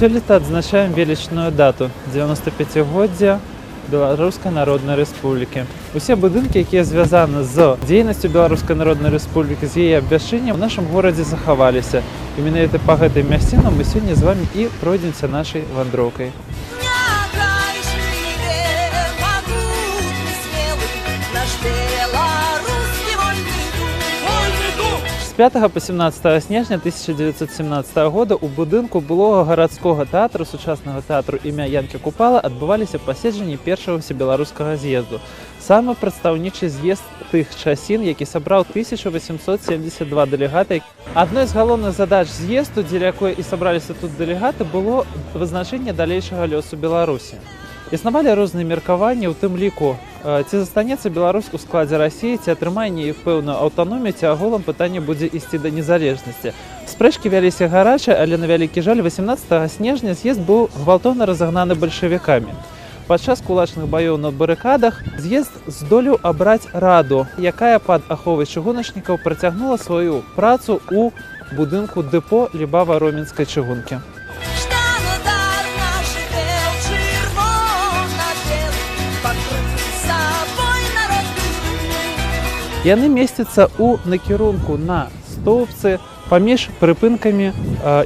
Сёлета адзначаем велічную дату 95-годдзя Беларускай Народнай Рэспублікі. Усе будынкі, якія звязаны з дзейнасцю Беларускай Народнай Рэспублікі, з яе абвяшчэннем, у нашым горадзе захаваліся. І менавіта па гэтай мясцінам мы сёння з вамі і пройдземся нашай вандроўкай. З 5 по 17 снежня 1917 года у будынку былога гарадскога тэатру, сучаснага тэатру імя Янкі Купала адбываліся паседжанні першага ўсебеларускага з'езду. Самы прадстаўнічы з'езд тых часін, які сабраў 1872 дэлегаты. Адной з галоўных задач з'езду, дзеля якой і сабраліся тут дэлегаты, было вызначэнне далейшага лёсу Беларусі. Існавалі розныя меркаванні, у тым ліку, ці застанецца Беларусь у складзе Расіі, ці атрымае іх пэўную аўтаномію, ці агулам пытанне будзе ісці да незалежнасці. Спрэчкі вяліся гарачыя, але на вялікі жаль 18 снежня з'езд быў гвалтоўна разагнаны бальшавікамі. Падчас кулачных баёў на барыкадах з'езд здолеў абраць раду, якая пад аховай чыгуначнікаў працягнула сваю працу ў будынку дэпо Лібава-Роменскай чыгункі. Яны месцяцца ў накірунку на стоўбцы паміж прыпынкамі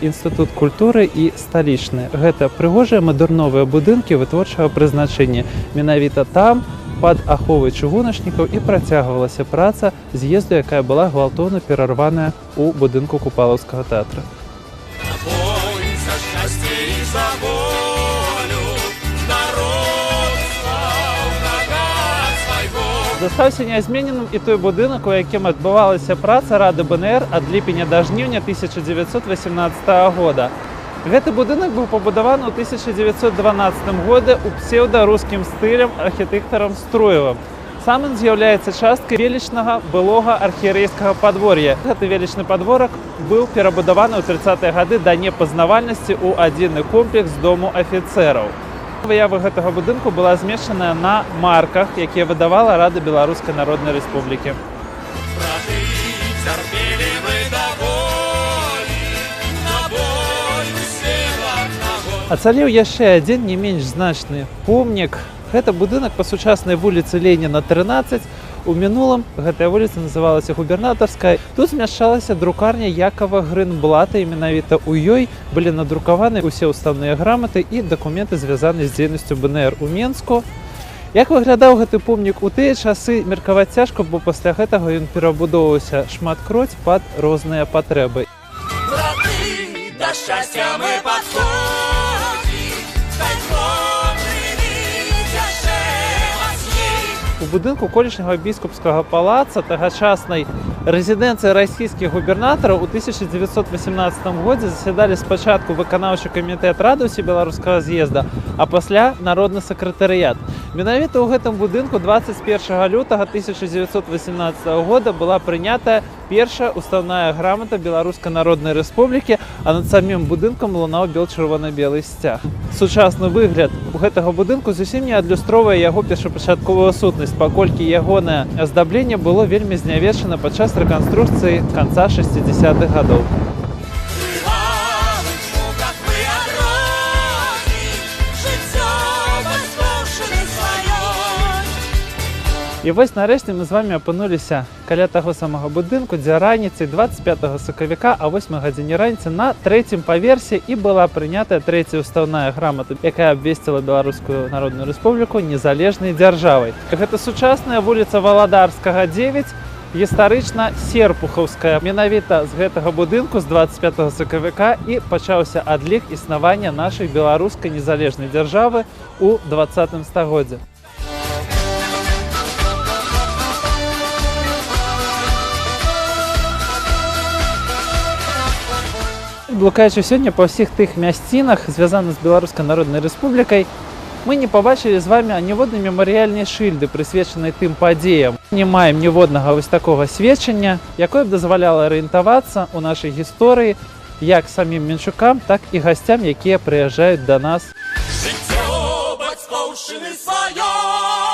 Інстытут культуры і сталічны. Гэта прыгожыя мадэрновыя будынкі вытворчага прызначэння. Менавіта там, пад аховай чыгуначнікаў, і працягвалася праца з'езду, якая была гвалтоўна перарваная ў будынку Купалаўскага тэатра. Застаўся нязмененым і той будынак, у якім адбывалася праца Рады БНР ад ліпеня да жніўня 1918 года. Гэты будынак быў пабудаваны ў 1912 годзе ў псеўдарускім стылем архітэктарам Струевым. Сам ён з'яўляецца часткай велічнага былога архієрэйскага падвор'я. Гэты велічны падворак быў перабудаваны ў 30-е гады да непазнавальнасці ў адзіны комплекс дому афіцэраў. Выява гэтага будынку была змешчаная на марках, якія выдавала Рада Беларускай Народнай Рэспублікі. Ацалеў яшчэ адзін не менш значны помнік. Гэта будынак па сучаснай вуліцы Леніна, 13. У мінулым гэтая вуліца называлася Губернатарская. Тут змяшчалася друкарня Якова Грынблата, і менавіта ў ёй былі надрукаваны ўсе ўставныя граматы і дакументы, звязаныя з дзейнасцю БНР у Менску. Як выглядаў гэты помнік у тыя часы, меркаваць цяжка, бо пасля гэтага ён перабудоўваўся шматкроць пад розныя патрэбы. Браты, да шчасця мы падходзім. У будынку колішняга біскупскага палаца, тагачаснай рэзідэнцыі расійскіх губернатараў, у 1918 годзе засядалі спачатку выканаўчы камітэт Рады ўсебеларускага з'езда, а пасля народны сакратарыят. Менавіта ў гэтым будынку 21 лютага 1918 года была прынятая першая уставная грамата Беларускай Народнай Рэспублікі, а над самім будынкам лунаў бел-чырвона-белы сцяг. Сучасны выгляд у гэтага будынку зусім не адлюстроўвае яго першапачатковую сутнасць, паколькі ягонае аздабленне было вельмі знявечана падчас рэканструкцыі канца 60-х гадоў. І вось нарэшце мы з вамі апынуліся каля таго самага будынку, дзе раніцай 25 сакавіка а 8 гадзіне раніцы на 3-м паверсе і была прынятая 3-я уставная грамата, якая абвесціла Беларускую Народную Рэспубліку незалежнай дзяржавай. Гэта сучасная вуліца Валадарскага, 9, гістарычна Серпухаўская. Менавіта з гэтага будынку з 25 сакавіка і пачаўся адлік існавання нашай беларускай незалежнай дзяржавы ў 20 стагоддзі. Блукаючы сёння па ўсіх тых мясцінах, звязаных з Беларускай Народнай Рэспублікай, мы не пабачылі з вамі ніводнай мемарыяльнай шыльды, прысвечанай тым падзеям. Не маем ніводнага вось такога сведчання, якое б дазваляла арыентавацца ў нашай гісторыі як самім менчукам, так і гасцям, якія прыязджаюць да нас. Жыццё бацькоўшчыны сваёй!